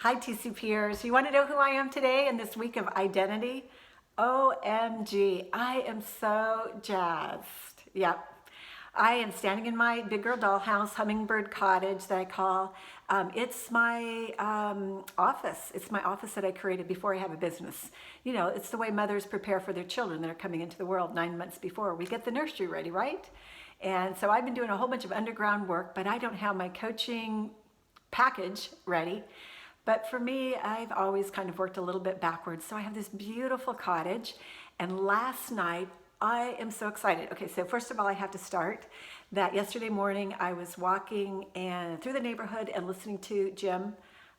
Hi TCPers, you want to know who I am today in this week of identity? OMG, I am so jazzed. Yep. I am standing in my big girl dollhouse, hummingbird cottage that I call. It's my office. It's my office that I created before I have a business. You know, it's the way mothers prepare for their children that are coming into the world 9 months before. We get the nursery ready, right? And so I've been doing a whole bunch of underground work, but I don't have my coaching package ready. But for me, I've always kind of worked a little bit backwards. So I have this beautiful cottage. And last night, I am so excited. Okay, so first of all, I have to start that yesterday morning, I was walking through the neighborhood and listening to Jim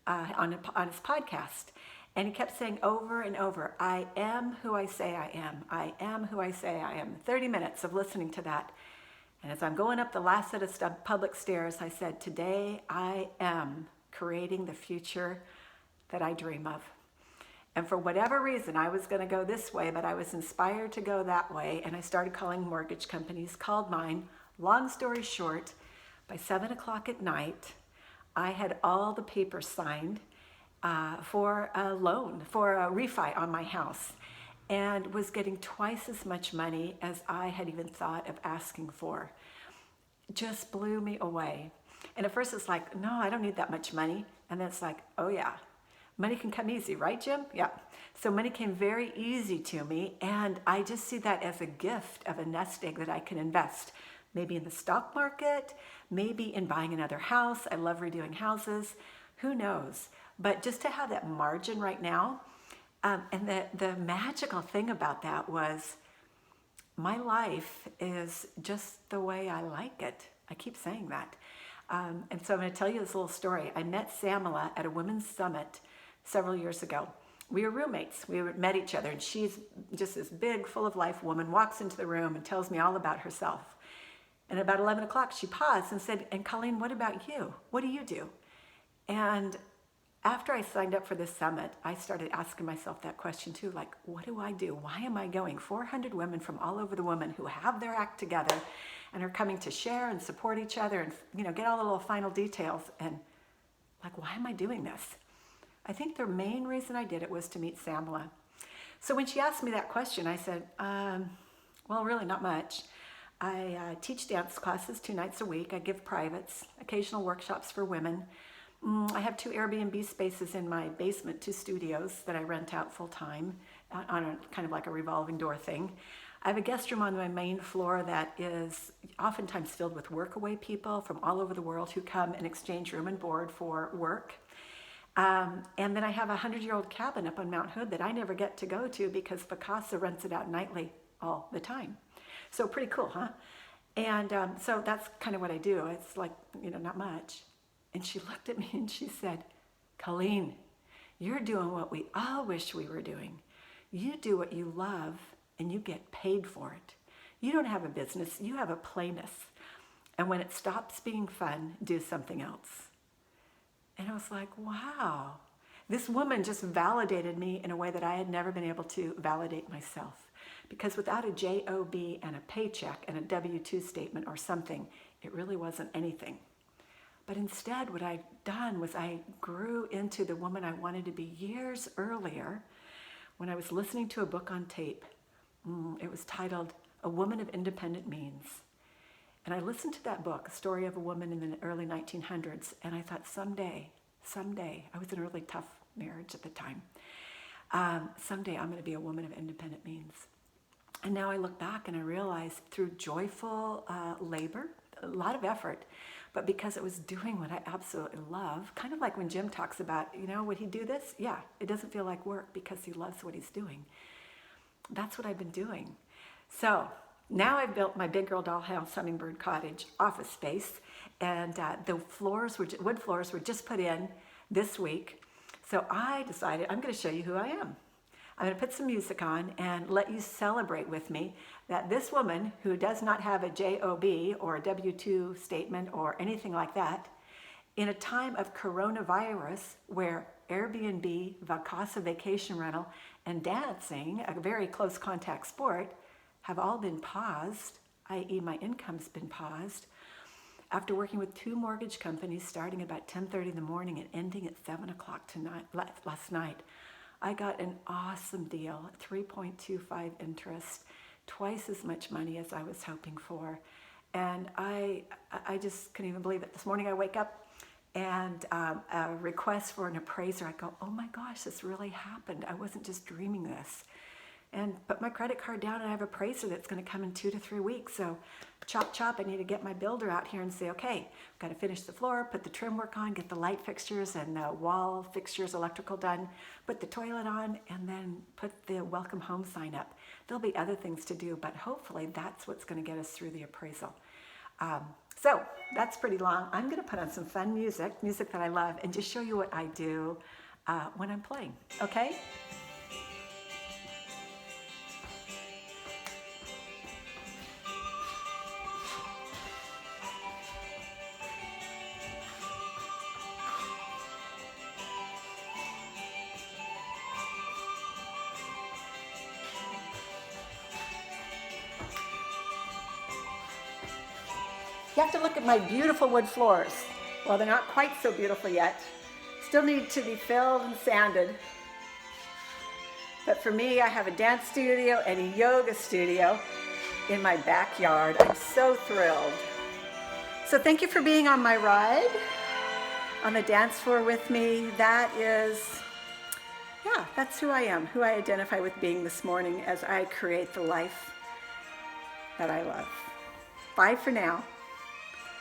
on his podcast. And he kept saying over and over, I am who I say I am. I am who I say I am. 30 minutes of listening to that. And as I'm going up the last set of public stairs, I said, today I am creating the future that I dream of. And for whatever reason, I was going to go this way, but I was inspired to go that way. And I started calling mortgage companies, called mine. Long story short, by 7 o'clock at night, I had all the papers signed for a loan, for a refi on my house, and was getting twice as much money as I had even thought of asking for. Just blew me away. And at first it's like, no, I don't need that much money. And then it's like, oh yeah, money can come easy, right, Jim? Yeah. So money came very easy to me. And I just see that as a gift of a nest egg that I can invest. Maybe in the stock market, maybe in buying another house. I love redoing houses. Who knows? But just to have that margin right now. And the magical thing about that was my life is just the way I like it. I keep saying that. And so I'm going to tell you this little story. I met Samala at a women's summit several years ago. We were roommates. We met each other, and she's just this big, full of life woman, walks into the room and tells me all about herself. And about 11 o'clock, she paused and said, and Colleen, what about you? What do you do? And after I signed up for this summit, I started asking myself that question too, like, what do I do? Why am I going? 400 women from all over the women who have their act together and are coming to share and support each other and, you know, get all the little final details. And like, why am I doing this? I think the main reason I did it was to meet Samala. So when she asked me that question, I said, well, really not much. I teach dance classes 2 nights a week. I give privates, occasional workshops for women. I have 2 Airbnb spaces in my basement, 2 studios that I rent out full time on a kind of like a revolving door thing. I have a guest room on my main floor that is oftentimes filled with workaway people from all over the world who come and exchange room and board for work. And then I have a 100-year-old cabin up on Mount Hood that I never get to go to because Vacasa rents it out nightly all the time. So pretty cool, huh? And so that's kind of what I do. It's like, you know, not much. And she looked at me and she said, Colleen, you're doing what we all wish we were doing. You do what you love and you get paid for it. You don't have a business, you have a playlist. And when it stops being fun, do something else. And I was like, wow. This woman just validated me in a way that I had never been able to validate myself. Because without a job and a paycheck and a W-2 statement or something, it really wasn't anything. But instead, what I'd done was I grew into the woman I wanted to be years earlier when I was listening to a book on tape. It was titled, A Woman of Independent Means. And I listened to that book, a story of a woman in the early 1900s, and I thought someday, I was in a really tough marriage at the time, someday I'm going to be a woman of independent means. And now I look back and I realize through joyful labor, a lot of effort, but because it was doing what I absolutely love, kind of like when Jim talks about, you know, would he do this? Yeah, it doesn't feel like work because he loves what he's doing. That's what I've been doing. So now I've built my big girl dollhouse hummingbird cottage office space, and the wood floors were just put in this week. So I decided I'm going to show you who I am. I'm going to put some music on and let you celebrate with me that this woman who does not have a job or a W-2 statement or anything like that, in a time of coronavirus where Airbnb, Vacasa vacation rental, and dancing, a very close contact sport, have all been paused, i.e. my income's been paused, after working with 2 mortgage companies starting about 10:30 in the morning and ending at 7 o'clock last night, I got an awesome deal, 3.25 interest, twice as much money as I was hoping for. And I just couldn't even believe it. This morning I wake up and a request for an appraiser. I go, oh my gosh, this really happened. I wasn't just dreaming this. And put my credit card down, and I have an appraiser that's going to come in 2 to 3 weeks. So chop, chop, I need to get my builder out here and say, okay, I've got to finish the floor, put the trim work on, get the light fixtures and the wall fixtures, electrical done, put the toilet on, and then put the welcome home sign up. There'll be other things to do, but hopefully that's what's going to get us through the appraisal. So that's pretty long. I'm going to put on some fun music that I love, and just show you what I do when I'm playing, okay? You have to look at my beautiful wood floors. Well, they're not quite so beautiful yet. Still need to be filled and sanded. But for me, I have a dance studio and a yoga studio in my backyard. I'm so thrilled. So thank you for being on my ride on the dance floor with me. That is, yeah, that's who I am, who I identify with being this morning as I create the life that I love. Bye for now.